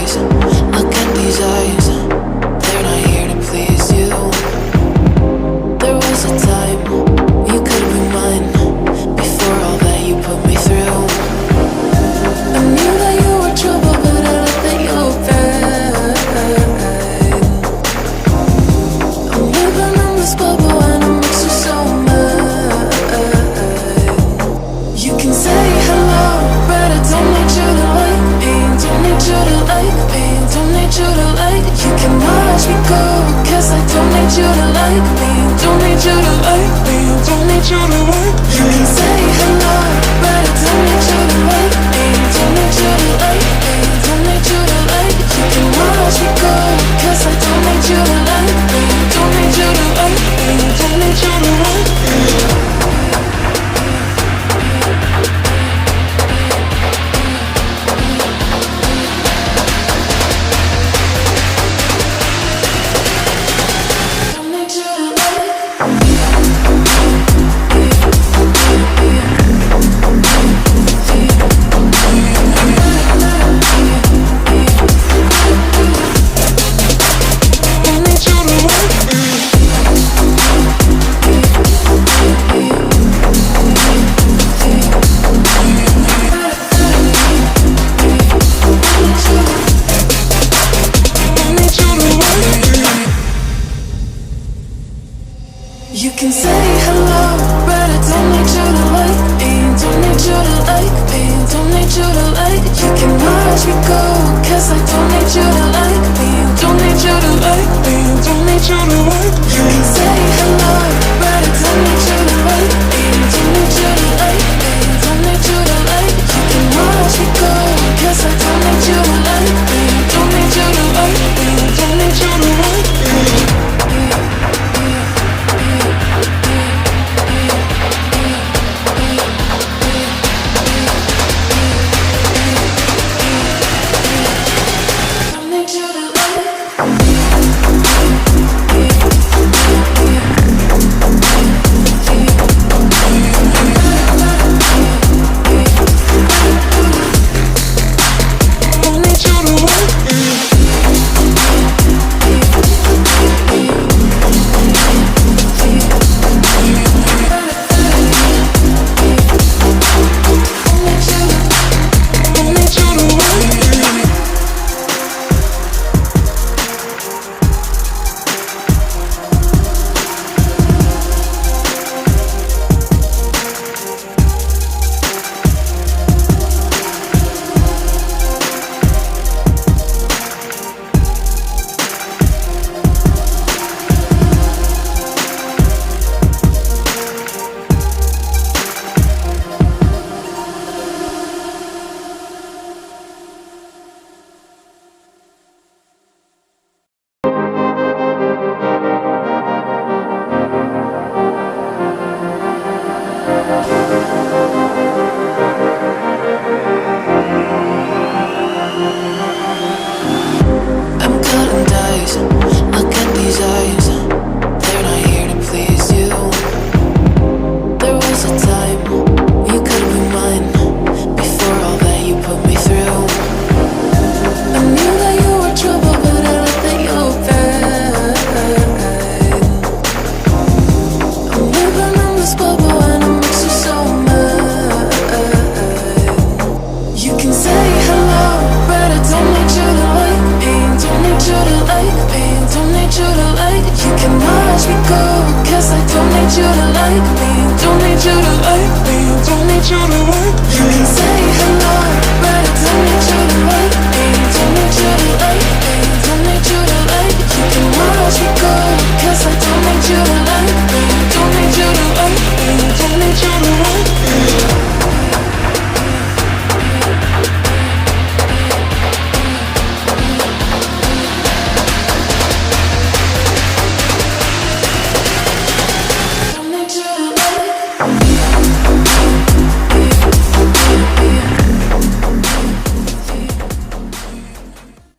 days. Look at these eyes, they're not here to please you. There was a time you could be mine, before all that you put me through. I knew that you were trouble, but I don't think you were bad. I'm living in this bubble and it makes you so mad. You can say hello, but I don't need you to like me. Don't need you to like me. Don't need you to like. You can watch me go, cause I don't need you to like me. Don't need you to like me. Don't need you to like. You can say hello, but I don't need you to like me. Don't need you to like me. Don't need you to like. You can watch me go, cause I don't need you to like me. Don't need you to like me. Don't need you to like me. You can say hello, but I don't need you to like me. Don't need you to like me. Don't need you to like. You can watch me go, cause I don't need you to like me. Don't need you to like me. Don't need you to like. You can say hello, but I don't need you to like me. Don't need you to like me. Don't need you to like. You can watch me go, cause I don't need you to like me. Don't need you to like me. Don't need you to like me. You to like me, don't need you to like me, don't need you to